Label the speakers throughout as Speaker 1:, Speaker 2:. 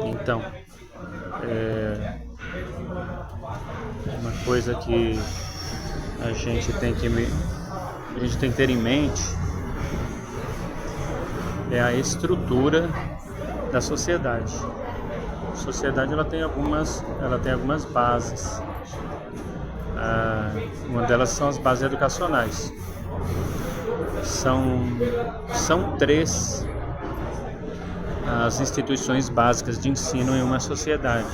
Speaker 1: Então, uma coisa que a gente tem que ter em mente é a estrutura da sociedade. A sociedade ela tem algumas bases. Uma delas são as bases educacionais. São três as instituições básicas de ensino em uma sociedade.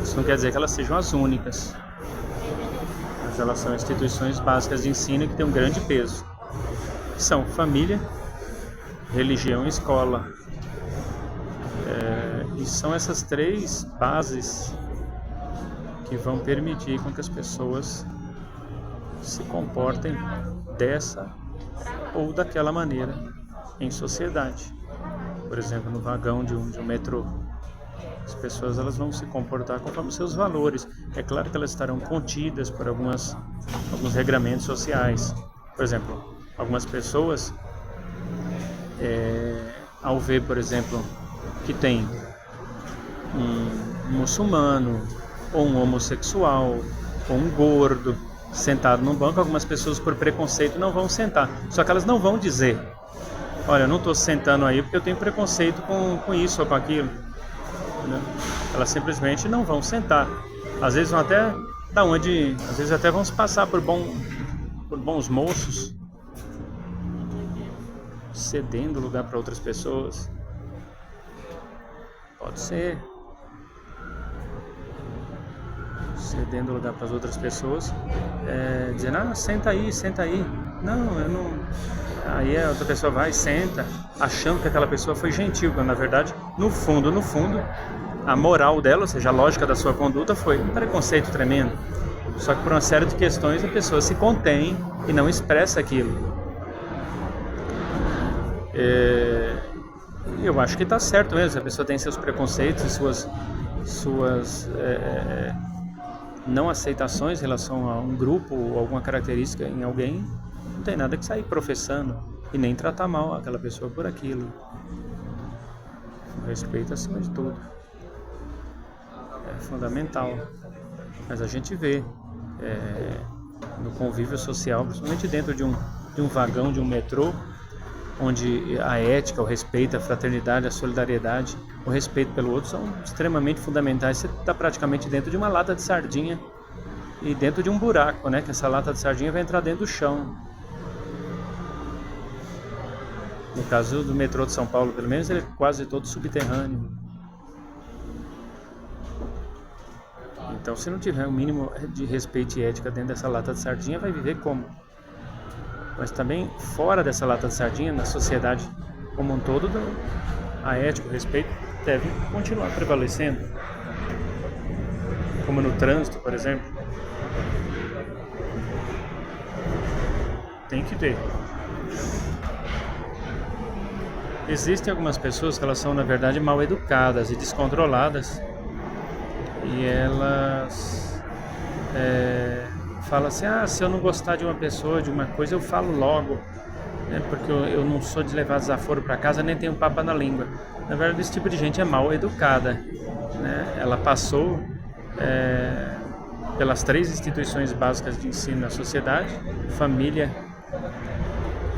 Speaker 1: Isso não quer dizer que elas sejam as únicas, mas elas são instituições básicas de ensino que têm um grande peso. São família, religião e escola. E são essas três bases que vão permitir com que as pessoas se comportem dessa ou daquela maneira em sociedade. Por exemplo, no vagão de um metrô, as pessoas elas vão se comportar conforme seus valores. É claro que elas estarão contidas por alguns regramentos sociais. Por exemplo, algumas pessoas, ao ver, por exemplo, que tem um muçulmano, ou um homossexual, ou um gordo sentado num banco, algumas pessoas por preconceito não vão sentar. Só que elas não vão dizer: olha, eu não estou sentando aí porque eu tenho preconceito com isso ou com aquilo. Entendeu? Elas simplesmente não vão sentar. Às vezes vão até às vezes até vão se passar por bons moços, cedendo lugar para outras pessoas. Pode ser. Cedendo lugar para as outras pessoas, dizendo: senta aí. Não, eu não. Aí a outra pessoa vai e senta, achando que aquela pessoa foi gentil, quando na verdade, no fundo, a moral dela, ou seja, a lógica da sua conduta foi um preconceito tremendo. Só que por uma série de questões a pessoa se contém e não expressa aquilo. Eu acho que está certo mesmo, a pessoa tem seus preconceitos e suas não aceitações em relação a um grupo ou alguma característica em alguém. Não tem nada que sair professando e nem tratar mal aquela pessoa por aquilo. O respeito acima de tudo é fundamental. Mas a gente vê no convívio social, principalmente dentro de um vagão, de um metrô, onde a ética, o respeito, a fraternidade, a solidariedade, o respeito pelo outro são extremamente fundamentais. Você está praticamente dentro de uma lata de sardinha e dentro de um buraco, né? Que essa lata de sardinha vai entrar dentro do chão. No caso do metrô de São Paulo, pelo menos, ele é quase todo subterrâneo. Então, se não tiver um mínimo de respeito e ética dentro dessa lata de sardinha, vai viver como? Mas também fora dessa lata de sardinha, na sociedade como um todo, a ética, o respeito deve continuar prevalecendo. Como no trânsito, por exemplo. Tem que ter. Existem algumas pessoas que elas são, na verdade, mal educadas e descontroladas. E elas falam assim: se eu não gostar de uma pessoa, de uma coisa, eu falo logo. Porque eu não sou de levar desaforo para casa, nem tenho papo na língua. Na verdade, esse tipo de gente é mal educada. Né? Ela passou pelas três instituições básicas de ensino na sociedade: família,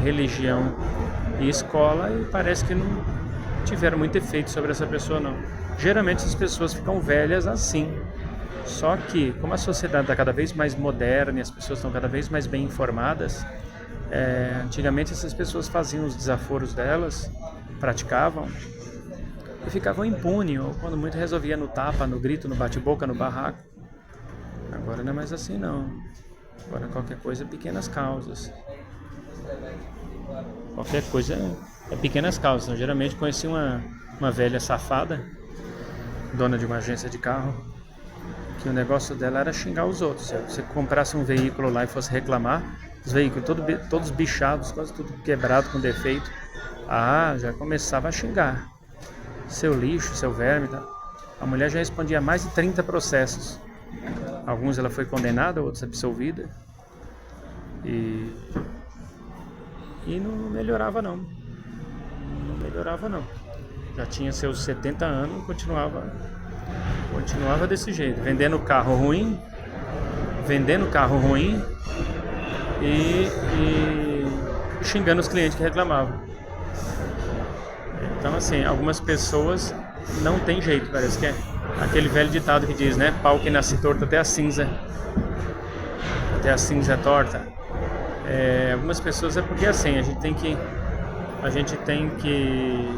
Speaker 1: religião e escola, e parece que não tiveram muito efeito sobre essa pessoa, não. Geralmente as pessoas ficam velhas assim. Só que, como a sociedade está cada vez mais moderna e as pessoas estão cada vez mais bem informadas, antigamente essas pessoas faziam os desaforos delas, praticavam e ficavam impunes, ou quando muito resolvia no tapa, no grito, no bate-boca, no barraco. Agora não é mais assim, não. Agora qualquer coisa é pequenas causas. Qualquer coisa é pequenas causas. Então, geralmente conheci uma velha safada, dona de uma agência de carro, que o negócio dela era xingar os outros. Se você comprasse um veículo lá e fosse reclamar, os veículos todos bichados, quase tudo quebrado, com defeito, já começava a xingar. Seu lixo, seu verme, tá? A mulher já respondia a mais de 30 processos. Alguns ela foi condenada, outros absolvida. E não melhorava, não. melhorava não. Já tinha seus 70 anos, continuava desse jeito, vendendo carro ruim e xingando os clientes que reclamavam. Então assim, algumas pessoas não tem jeito, parece que é aquele velho ditado que diz, né? Pau que nasce torto até a cinza é torta. Algumas pessoas é porque assim, a gente tem que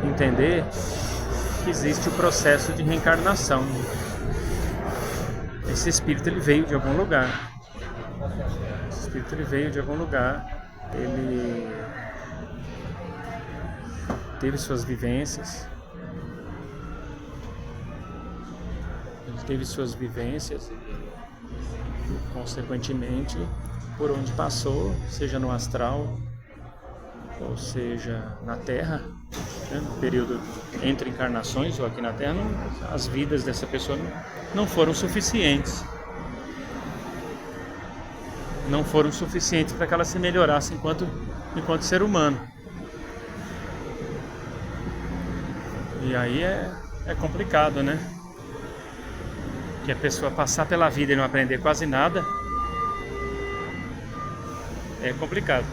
Speaker 1: entender que existe o processo de reencarnação. Esse espírito ele veio de algum lugar. Ele teve suas vivências. E, consequentemente, por onde passou, seja no astral, ou seja na Terra, né, no período entre encarnações ou aqui na Terra, as vidas dessa pessoa não foram suficientes. Não foram suficientes para que ela se melhorasse enquanto ser humano. E aí é complicado, né? Que a pessoa passar pela vida e não aprender quase nada é complicado.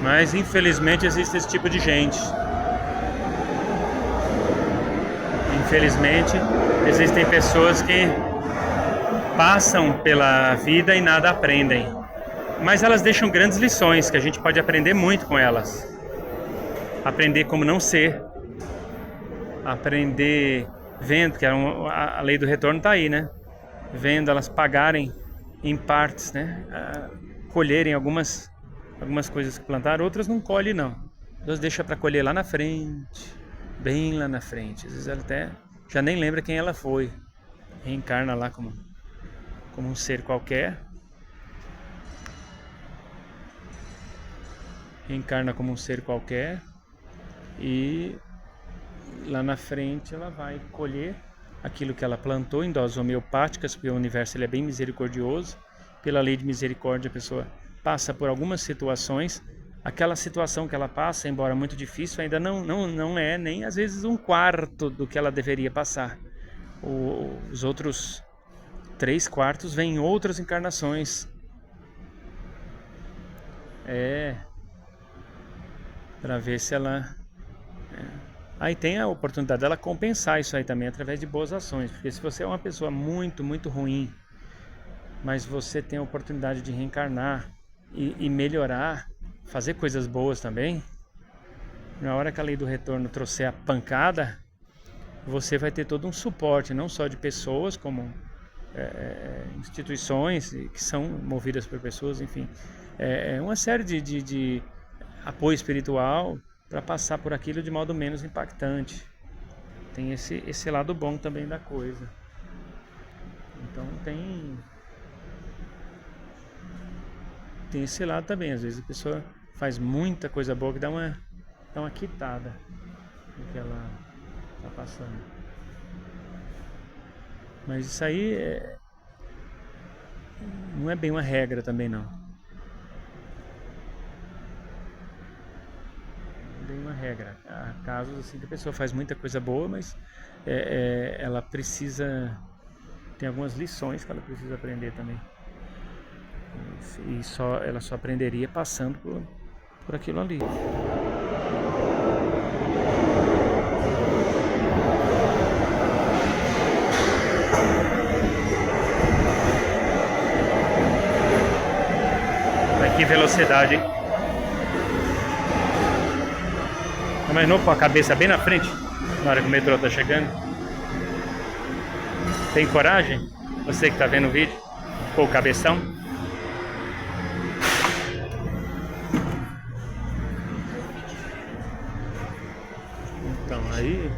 Speaker 1: Mas infelizmente existe esse tipo de gente. Infelizmente existem pessoas que passam pela vida e nada aprendem. Mas elas deixam grandes lições que a gente pode aprender muito com elas. Aprender como não ser. Aprender vendo, que a lei do retorno está aí, né? Vendo elas pagarem em partes, né? Colherem algumas coisas que plantaram, outras não colhem não. Deus deixa para colher lá na frente, bem lá na frente. Às vezes ela até já nem lembra quem ela foi. Reencarna lá como um ser qualquer. E lá na frente ela vai colher aquilo que ela plantou em doses homeopáticas, porque o universo ele é bem misericordioso. Pela lei de misericórdia a pessoa passa por algumas situações. Aquela situação que ela passa, embora muito difícil, ainda não é nem às vezes 1/4 do que ela deveria passar. Os outros 3/4 vêm em outras encarnações. Para ver se ela... Aí tem a oportunidade dela compensar isso aí também através de boas ações. Porque se você é uma pessoa muito, muito ruim, mas você tem a oportunidade de reencarnar e melhorar, fazer coisas boas também, na hora que a lei do retorno trouxer a pancada, você vai ter todo um suporte, não só de pessoas, como instituições que são movidas por pessoas, enfim. Uma série de apoio espiritual para passar por aquilo de modo menos impactante. Tem esse lado bom também da coisa. Então tem esse lado também. Às vezes a pessoa faz muita coisa boa que dá uma quitada do que ela está passando. Mas isso aí não é bem uma regra também não. Bem uma regra. Há casos assim que a pessoa faz muita coisa boa, mas ela precisa... Tem algumas lições que ela precisa aprender também. E ela só aprenderia passando por aquilo ali. Mas que velocidade, hein? Imaginou com a cabeça bem na frente, na hora que o metrô tá chegando? Tem coragem? Você que tá vendo o vídeo, com o cabeção? Então, aí...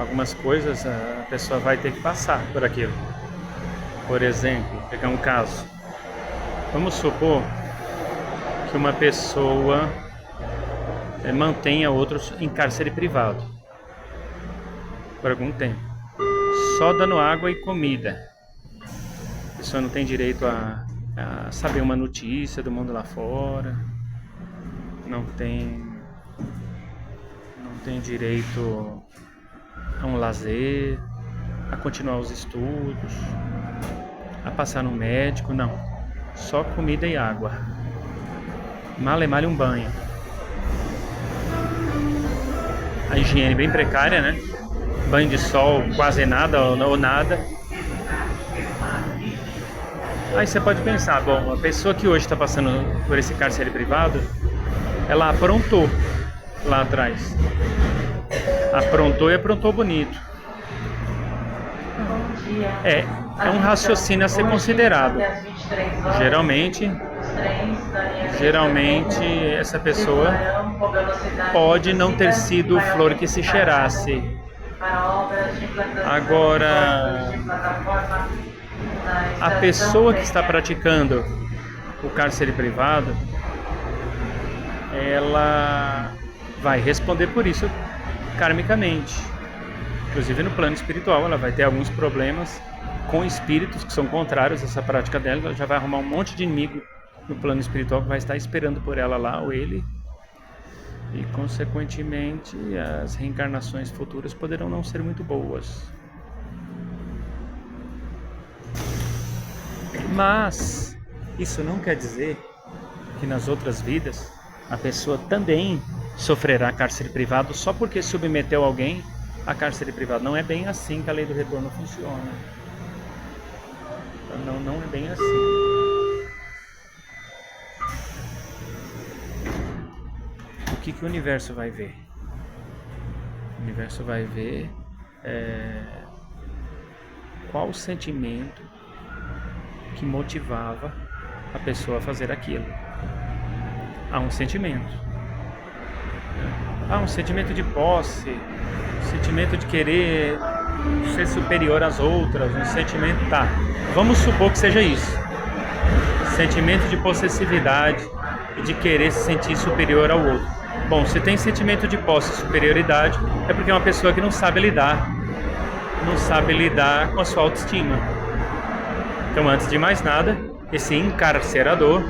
Speaker 1: Algumas coisas a pessoa vai ter que passar por aquilo. Por exemplo, pegar um caso. Vamos supor que uma pessoa mantenha outros em cárcere privado por algum tempo, só dando água e comida. A pessoa não tem direito a saber uma notícia do mundo lá fora, não tem direito a um lazer, a continuar os estudos, a passar no médico, não. Só comida e água. Male um banho. A higiene bem precária, né? Banho de sol, quase nada ou nada. Aí você pode pensar, bom, a pessoa que hoje está passando por esse cárcere privado, ela aprontou lá atrás. Aprontou e aprontou bonito. É um raciocínio a ser considerado. Geralmente essa pessoa pode não ter sido flor que se cheirasse. Agora, a pessoa que está praticando o cárcere privado, ela vai responder por isso karmicamente. Inclusive no plano espiritual, ela vai ter alguns problemas com espíritos que são contrários a essa prática dela. Ela já vai arrumar um monte de inimigo no plano espiritual que vai estar esperando por ela lá, ou ele. E, consequentemente, as reencarnações futuras poderão não ser muito boas. Mas isso não quer dizer que nas outras vidas a pessoa também sofrerá cárcere privado só porque submeteu alguém a cárcere privado. Não é bem assim que a lei do retorno funciona. Não é bem assim. O que o universo vai ver? O universo vai ver qual o sentimento que motivava a pessoa a fazer aquilo. Há um sentimento. Há um sentimento de posse, um sentimento de querer ser superior às outras, um sentimento... Tá, vamos supor que seja isso. Sentimento de possessividade e de querer se sentir superior ao outro. Bom, se tem sentimento de posse e superioridade, é porque é uma pessoa que não sabe lidar com a sua autoestima. Então, antes de mais nada, esse encarcerador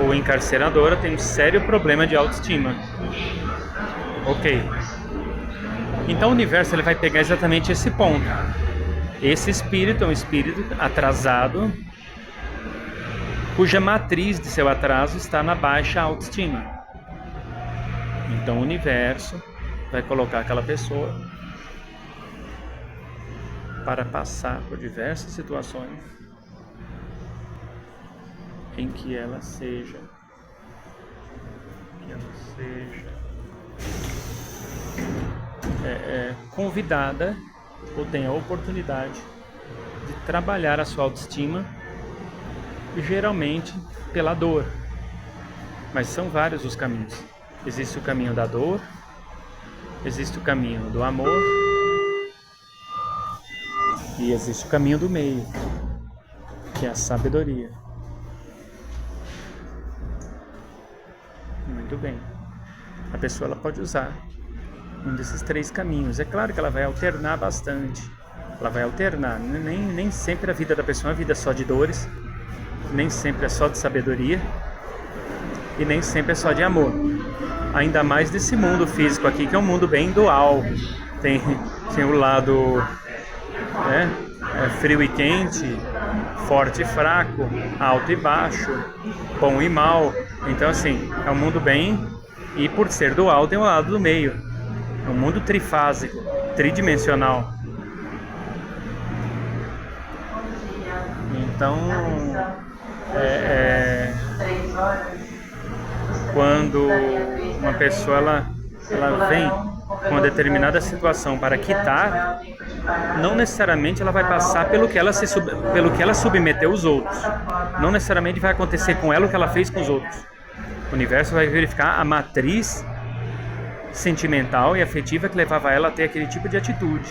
Speaker 1: ou encarceradora tem um sério problema de autoestima. Ok. Então o universo ele vai pegar exatamente esse ponto. Esse espírito é um espírito atrasado, cuja matriz de seu atraso está na baixa autoestima. Então o universo vai colocar aquela pessoa para passar por diversas situações em que ela seja convidada ou tenha a oportunidade de trabalhar a sua autoestima, geralmente pela dor. Mas são vários os caminhos. Existe o caminho da dor, existe o caminho do amor e existe o caminho do meio, que é a sabedoria. Muito bem. A pessoa ela pode usar um desses três caminhos. É claro que ela vai alternar bastante. Ela vai alternar. Nem sempre a vida da pessoa é uma vida só de dores, nem sempre é só de sabedoria e nem sempre é só de amor. Ainda mais desse mundo físico aqui, que é um mundo bem dual. Tem o lado frio e quente, forte e fraco, alto e baixo, bom e mal. Então assim, é um mundo bem... E por ser dual, tem o lado do meio. É um mundo trifásico, tridimensional. Então, quando uma pessoa ela vem com uma determinada situação para quitar, não necessariamente ela vai passar pelo que ela submeteu os outros. Não necessariamente vai acontecer com ela o que ela fez com os outros. O universo vai verificar a matriz sentimental e afetiva que levava ela a ter aquele tipo de atitude.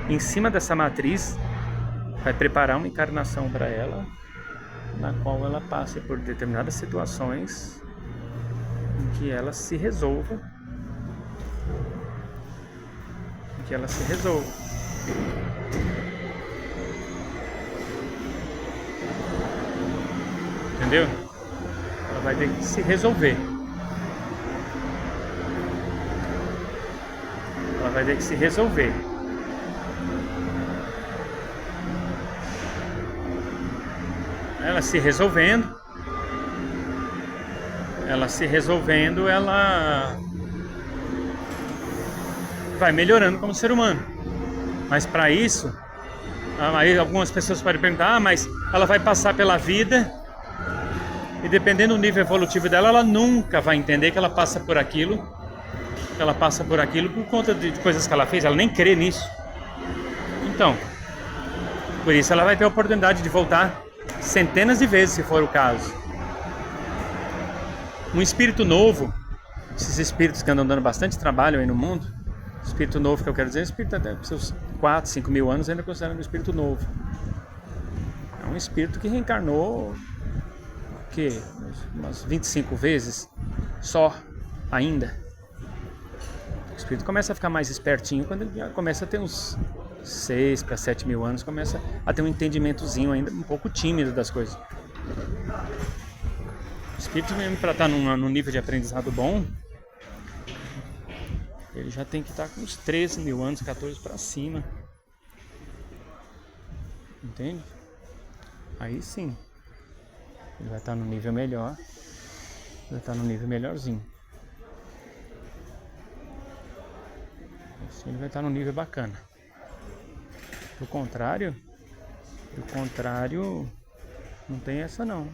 Speaker 1: Em cima dessa matriz, vai preparar uma encarnação para ela, na qual ela passe por determinadas situações em que ela se resolva. Entendeu? Ela vai ter que se resolver. Ela se resolvendo, ela vai melhorando como ser humano. Mas para isso, aí algumas pessoas podem perguntar, mas ela vai passar pela vida e dependendo do nível evolutivo dela, ela nunca vai entender que ela passa por aquilo por conta de coisas que ela fez, ela nem crê nisso. Então, por isso ela vai ter a oportunidade de voltar centenas de vezes, se for o caso. Um espírito novo, esses espíritos que andam dando bastante trabalho aí no mundo, espírito novo que eu quero dizer, espírito até seus 4, 5 mil anos ainda considerando um espírito novo. É um espírito que reencarnou umas 25 vezes só ainda. O espírito começa a ficar mais espertinho quando ele já começa a ter uns 6 para 7 mil anos, começa a ter um entendimentozinho ainda um pouco tímido das coisas. O espírito mesmo para estar num nível de aprendizado bom, ele já tem que estar com uns 13 mil anos, 14 para cima. Entende? Aí sim, ele vai estar no nível melhor, vai estar no nível melhorzinho. Assim ele vai estar no nível bacana. Do contrário, não tem essa não.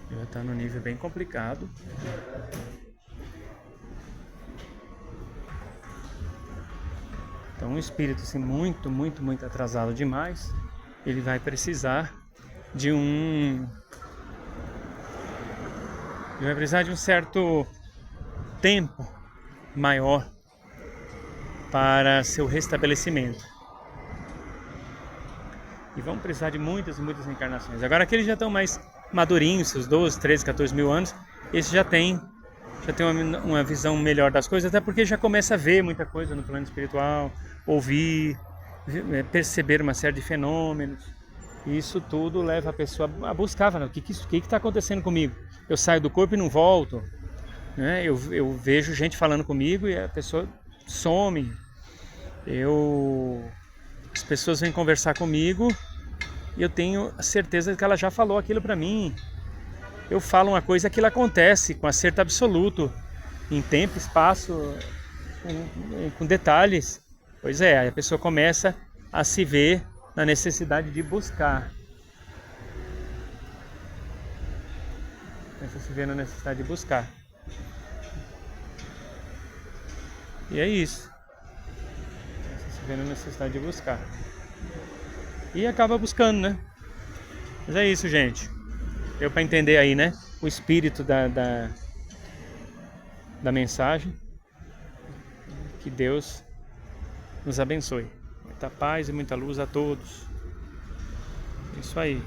Speaker 1: Ele vai estar no nível bem complicado. Então um espírito assim muito atrasado demais, ele vai precisar de um certo tempo maior para seu restabelecimento. E vão precisar de muitas reencarnações. Agora aqueles já estão mais madurinhos, seus 12, 13, 14 mil anos, esses já tem uma visão melhor das coisas, até porque já começa a ver muita coisa no plano espiritual, ouvir, perceber uma série de fenômenos. E isso tudo leva a pessoa a buscar, o que está acontecendo comigo? Eu saio do corpo e não volto, né? Eu vejo gente falando comigo e a pessoa some. As pessoas vêm conversar comigo e eu tenho a certeza que ela já falou aquilo para mim. Eu falo uma coisa, aquilo acontece com acerto absoluto, em tempo, espaço, com detalhes. Pois é, aí a pessoa começa a se ver na necessidade de buscar. E é isso. Se vê na necessidade de buscar. E acaba buscando, né? Mas é isso, gente. Deu para entender aí, né? O espírito da mensagem. Que Deus nos abençoe. Muita paz e muita luz a todos. Isso aí.